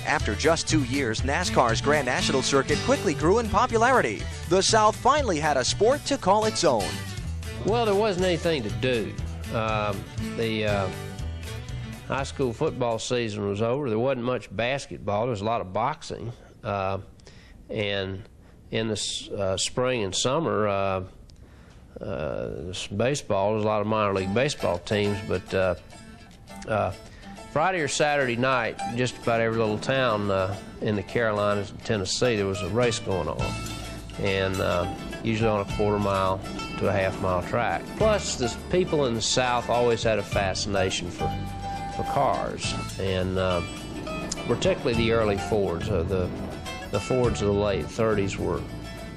After just 2 years, NASCAR's Grand National Circuit quickly grew in popularity. The South finally had a sport to call its own. Well, there wasn't anything to do. The high school football season was over. There wasn't much basketball. There was a lot of boxing. And in the spring and summer, baseball, there's a lot of minor league baseball teams, but Friday or Saturday night, just about every little town in the Carolinas and Tennessee, there was a race going on, and usually on a quarter-mile to a half-mile track. Plus, the people in the South always had a fascination for cars, and particularly the early Fords. The Fords of the late 30s were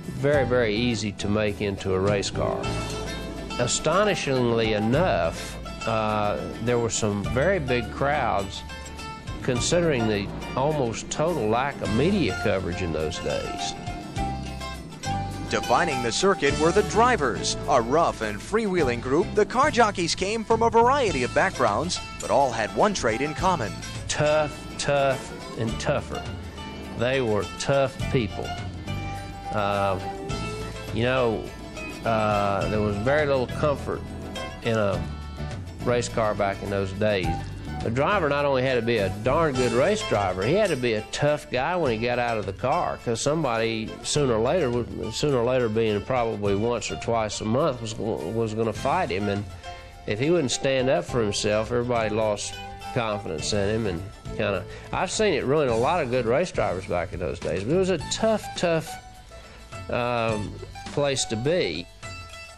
very, very easy to make into a race car. Astonishingly enough, there were some very big crowds, considering the almost total lack of media coverage in those days. Defining the circuit were the drivers. A rough and freewheeling group, the car jockeys came from a variety of backgrounds, but all had one trait in common. Tough, and tougher. They were tough people. There was very little comfort in a race car back in those days. The driver not only had to be a darn good race driver, he had to be a tough guy when he got out of the car, because somebody sooner or later, being probably once or twice a month, was going to fight him. And if he wouldn't stand up for himself, everybody lost confidence in him. And I've seen it ruin a lot of good race drivers back in those days. But it was a tough place to be.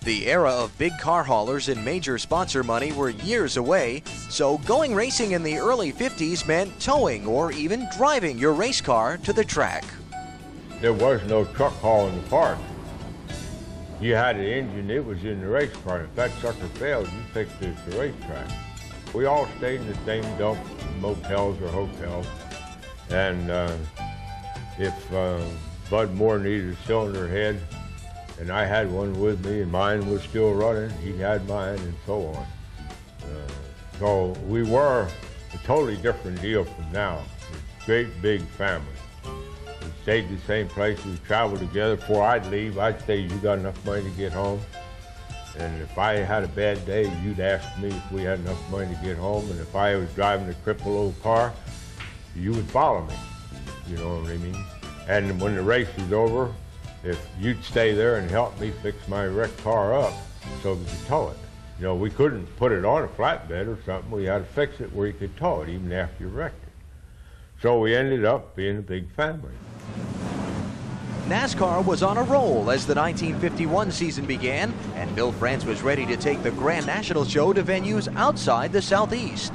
The era of big car haulers and major sponsor money were years away, so going racing in the early 50s meant towing or even driving your race car to the track. There was no truck hauling the parts. You had an engine, it was in the race car. If that sucker failed, you fixed it at the racetrack. We all stayed in the same dump, motels or hotels, and if Bud Moore needed a cylinder head, and I had one with me, and mine was still running, he had mine, and so on. So we were a totally different deal from now. A great big family. We stayed the same place, we traveled together. Before I'd leave, I'd say, you got enough money to get home? And if I had a bad day, you'd ask me if we had enough money to get home. And if I was driving a crippled old car, you would follow me. You know what I mean? And when the race was over, if you'd stay there and help me fix my wrecked car up so we could tow it. You know, we couldn't put it on a flatbed or something. We had to fix it where you could tow it even after you wrecked it. So we ended up being a big family. NASCAR was on a roll as the 1951 season began, and Bill France was ready to take the Grand National Show to venues outside the Southeast.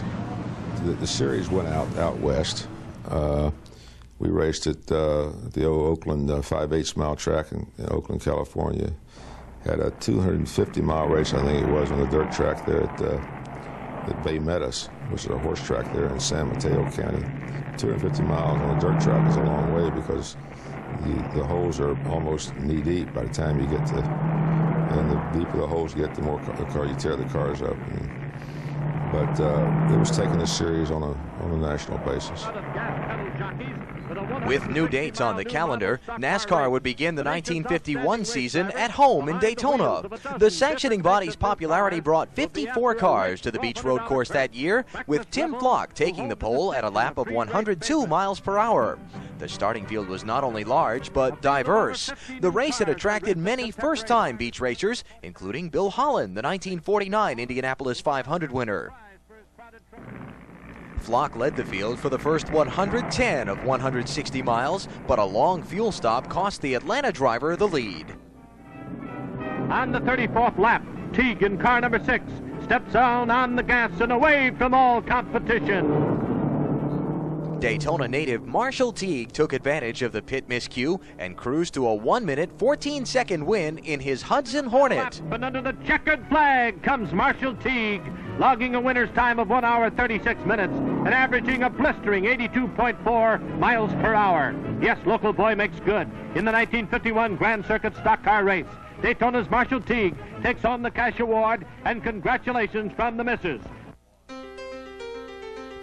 The series went out west. We raced at the old Oakland 5/8 mile track in Oakland, California. Had a 250-mile race, I think it was, on the dirt track there at Bay Meadows, which is a horse track there in San Mateo County. 250 miles on a dirt track is a long way, because the holes are almost knee-deep by the time you get to, and the deeper the holes get, the more you tear the cars up. But it was taking this series on a national basis. With new dates on the calendar, NASCAR would begin the 1951 season at home in Daytona. The sanctioning body's popularity brought 54 cars to the Beach Road course that year, with Tim Flock taking the pole at a lap of 102 miles per hour. The starting field was not only large, but diverse. The race had attracted many first-time beach racers, including Bill Holland, the 1949 Indianapolis 500 winner. Flock led the field for the first 110 of 160 miles, but a long fuel stop cost the Atlanta driver the lead. On the 34th lap, Teague in car number 6 steps down on the gas and away from all competition. Daytona native Marshall Teague took advantage of the pit miscue and cruised to a 1-minute, 14-second win in his Hudson Hornet. And under the checkered flag comes Marshall Teague, logging a winner's time of 1 hour 36 minutes and averaging a blistering 82.4 miles per hour. Yes, local boy makes good in the 1951 Grand Circuit Stock Car Race. Daytona's Marshall Teague takes on the cash award, and congratulations from the missus.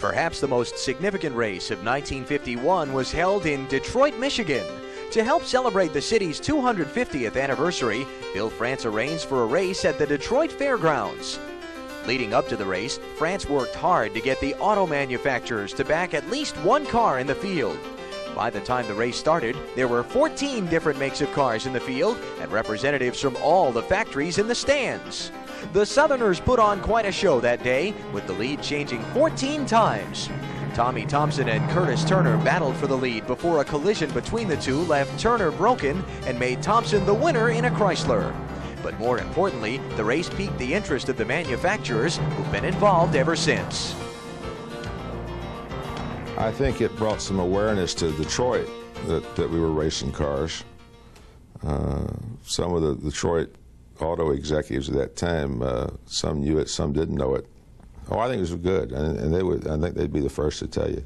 Perhaps the most significant race of 1951 was held in Detroit, Michigan. To help celebrate the city's 250th anniversary, Bill France arranged for a race at the Detroit Fairgrounds. Leading up to the race, France worked hard to get the auto manufacturers to back at least one car in the field. By the time the race started, there were 14 different makes of cars in the field and representatives from all the factories in the stands. The Southerners put on quite a show that day, with the lead changing 14 times. Tommy Thompson and Curtis Turner battled for the lead before a collision between the two left Turner broken and made Thompson the winner in a Chrysler. But more importantly, the race piqued the interest of the manufacturers, who've been involved ever since. I think it brought some awareness to Detroit that we were racing cars. Some of the Detroit auto executives at that time, some knew it, some didn't know it. Oh, I think it was good, and I think they'd be the first to tell you.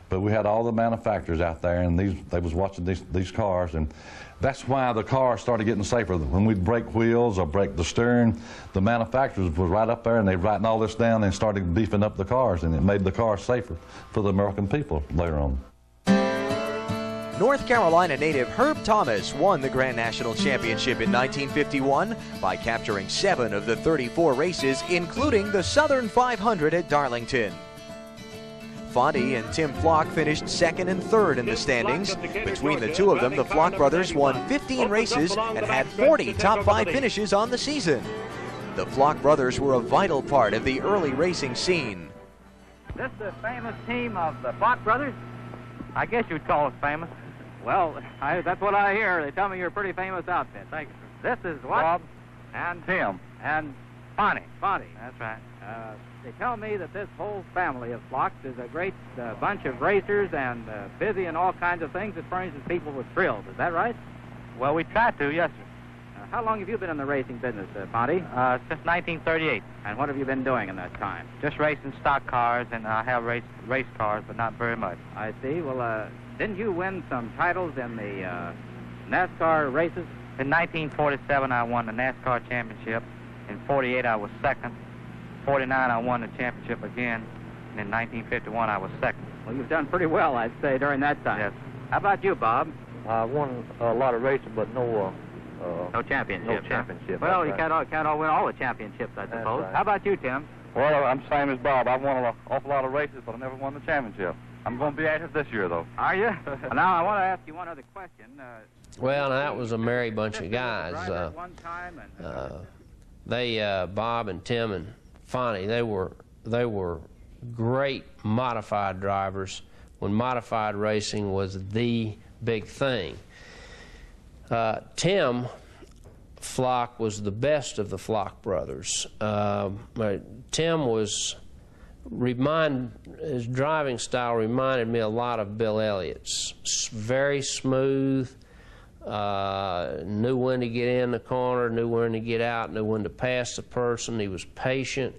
But we had all the manufacturers out there, and they was watching these cars, and that's why the cars started getting safer. When we'd break wheels or break the steering, the manufacturers was right up there, and they writing all this down and started beefing up the cars, and it made the cars safer for the American people later on. North Carolina native Herb Thomas won the Grand National Championship in 1951 by capturing 7 of the 34 races, including the Southern 500 at Darlington. Fonte and Tim Flock finished 2nd and 3rd in the standings. Between the two of them, the Flock brothers won 15 races and had 40 top 5 finishes on the season. The Flock brothers were a vital part of the early racing scene. This the famous team of the Flock brothers? I guess you'd call us famous. Well, that's what I hear. They tell me you're a pretty famous outfit. Thank you, sir. This is what? Bob and Tim. And Fonte. Fonte. That's right. They tell me that this whole family of Flocks is a great bunch of racers and busy in all kinds of things that furnishes people with thrills. Is that right? Well, we try to, yes, sir. How long have you been in the racing business, Fonte? Since 1938. And what have you been doing in that time? Just racing stock cars, and I have raced race cars, but not very much. I see. Well, didn't you win some titles in the NASCAR races? In 1947, I won the NASCAR championship. In 48, I was 2nd. 49, I won the championship again, and in 1951, I was 2nd. Well, you've done pretty well, I'd say, during that time. Yes. How about you, Bob? I won a lot of races, but no championship. No championship. Well, right. You can't all win all the championships, I suppose. Right. How about you, Tim? Well, I'm the same as Bob. I've won an awful lot of races, but I never won the championship. I'm going to be at it this year, though. Are you? Now, I want to ask you one other question. Well, that was a merry bunch of guys. Bob and Tim and Fonte, they were great modified drivers when modified racing was the big thing. Tim Flock was the best of the Flock brothers. Tim was his driving style reminded me a lot of Bill Elliott's. Very smooth, knew when to get in the corner, knew when to get out, knew when to pass the person. He was patient.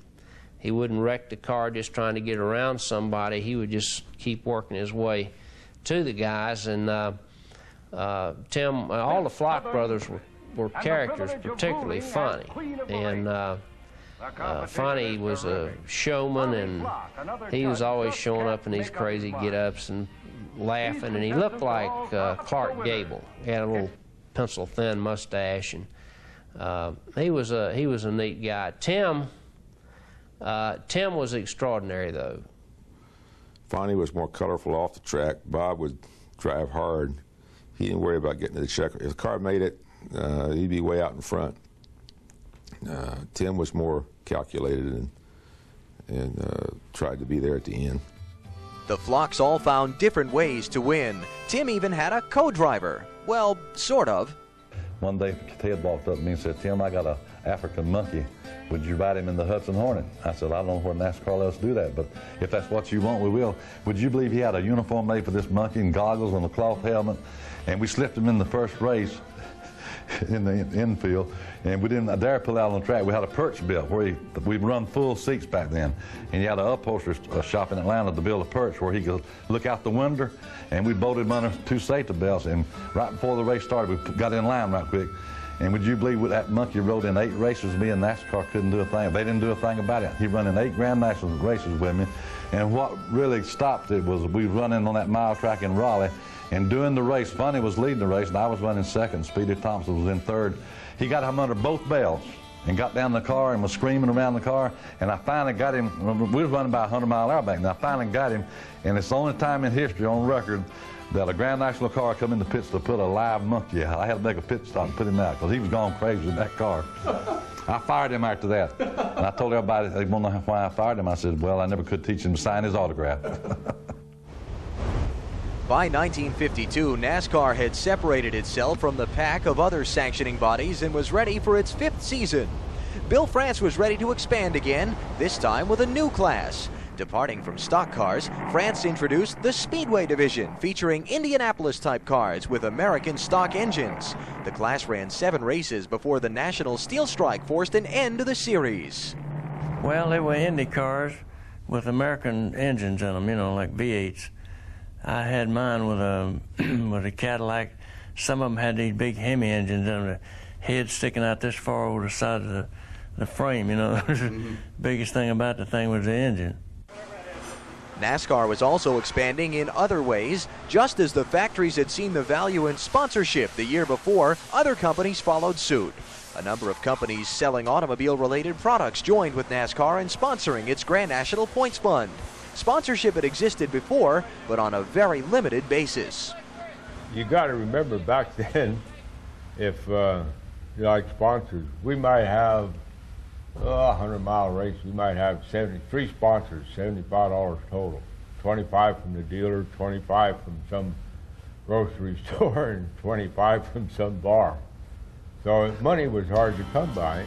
He wouldn't wreck the car just trying to get around somebody. He would just keep working his way to the guys. And Tim, all the Flock brothers were characters, particularly Fonte. And Fonte was a showman, and he was always showing up in these crazy get-ups and laughing, and he looked like Clark Gable. He had a little pencil-thin mustache, and he was a neat guy. Tim was extraordinary, though. Fonte was more colorful off the track. Bob would drive hard. He didn't worry about getting to the checker. If the car made it, he'd be way out in front. Tim was more calculated and tried to be there at the end. The Flocks all found different ways to win. Tim even had a co-driver. Well, sort of. One day, Ted walked up to me and said, "Tim, I got an African monkey. Would you ride him in the Hudson Hornet?" I said, "I don't know where NASCAR lets us do that, but if that's what you want, we will." Would you believe he had a uniform made for this monkey and goggles and a cloth helmet? And we slipped him in the first race in the infield, and we didn't dare pull out on the track. We had a perch built where we run full seats back then, and he had an upholsterer shop in Atlanta to build a perch where he could look out the window, and we bolted him under 2 safety belts, and right before the race started, we got in line right quick. And would you believe that monkey rode in 8 races with me, and NASCAR couldn't do a thing. They didn't do a thing about it. He run in 8 Grand National races with me. And what really stopped it was we were running on that mile track in Raleigh, and during the race, Funny was leading the race, and I was running second. Speedy Thompson was in third. He got him under both belts and got down the car and was screaming around the car, and I finally got him. We was running about 100 mile an hour back then. I finally got him, and it's the only time in history on record that a Grand National car come in the pits to put a live monkey out. I had to make a pit stop and put him out because he was going crazy in that car. I fired him after that, and I told everybody, they want to know why I fired him. I said, well, I never could teach him to sign his autograph. By 1952, NASCAR had separated itself from the pack of other sanctioning bodies and was ready for its 5th season. Bill France was ready to expand again, this time with a new class. Departing from stock cars, France introduced the Speedway division, featuring Indianapolis-type cars with American stock engines. The class ran 7 races before the national steel strike forced an end to the series. Well, they were Indy cars with American engines in them, you know, like V8s. I had mine with a Cadillac. Some of them had these big Hemi engines and the head sticking out this far over the side of the frame, you know. The biggest thing about the thing was the engine. NASCAR was also expanding in other ways. Just as the factories had seen the value in sponsorship the year before, other companies followed suit. A number of companies selling automobile-related products joined with NASCAR in sponsoring its Grand National Points Fund. Sponsorship had existed before, but on a very limited basis. You got to remember back then, if like sponsors, we might have a 100-mile race. We might have 73 sponsors, $75 total, 25 from the dealer, 25 from some grocery store, and 25 from some bar. So money was hard to come by.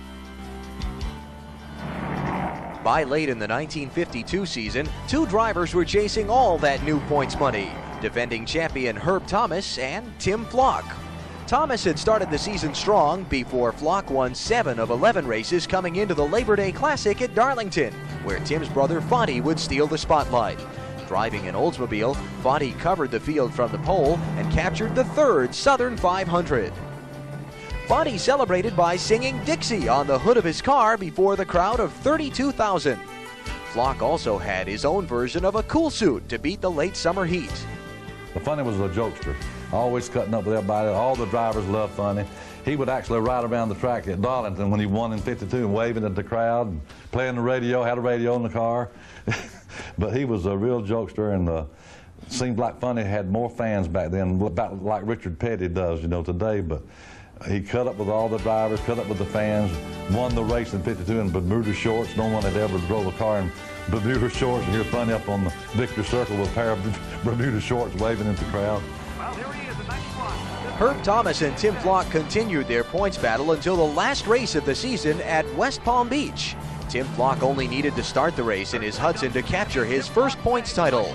By late in the 1952 season, 2 drivers were chasing all that new points money, defending champion Herb Thomas and Tim Flock. Thomas had started the season strong before Flock won 7 of 11 races coming into the Labor Day Classic at Darlington, where Tim's brother Fonty would steal the spotlight. Driving an Oldsmobile, Fonty covered the field from the pole and captured the 3rd Southern 500. Fonty celebrated by singing Dixie on the hood of his car before the crowd of 32,000. Flock also had his own version of a cool suit to beat the late summer heat. Funny was a jokester, always cutting up with everybody. All the drivers loved Funny. He would actually ride around the track at Darlington when he won in '52 and waving at the crowd, and playing the radio, had a radio in the car. But he was a real jokester, and it seemed like Funny had more fans back then, about like Richard Petty does, you know, today. But he cut up with all the drivers, cut up with the fans, won the race in '52 in Bermuda shorts. No one had ever drove a car in Bermuda shorts, and here's Funny up on the victory circle with a pair of Bermuda shorts waving at the crowd. Well, here he is, the next one. Herb Thomas and Tim Flock continued their points battle until the last race of the season at West Palm Beach. Tim Flock only needed to start the race in his Hudson to capture his first points title.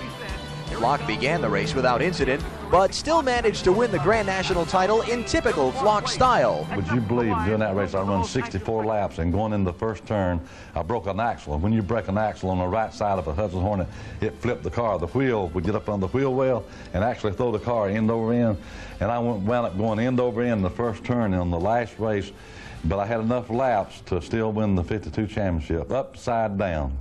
Flock began the race without incident, but still managed to win the Grand National title in typical Flock style. Would you believe during that race I run 64 laps, and going in the first turn I broke an axle. And when you break an axle on the right side of a Hudson Hornet, it flipped the car. The wheel would get up on the wheel well and actually throw the car end over end. And I wound up going end over end in the first turn on the last race, but I had enough laps to still win the '52 championship, upside down.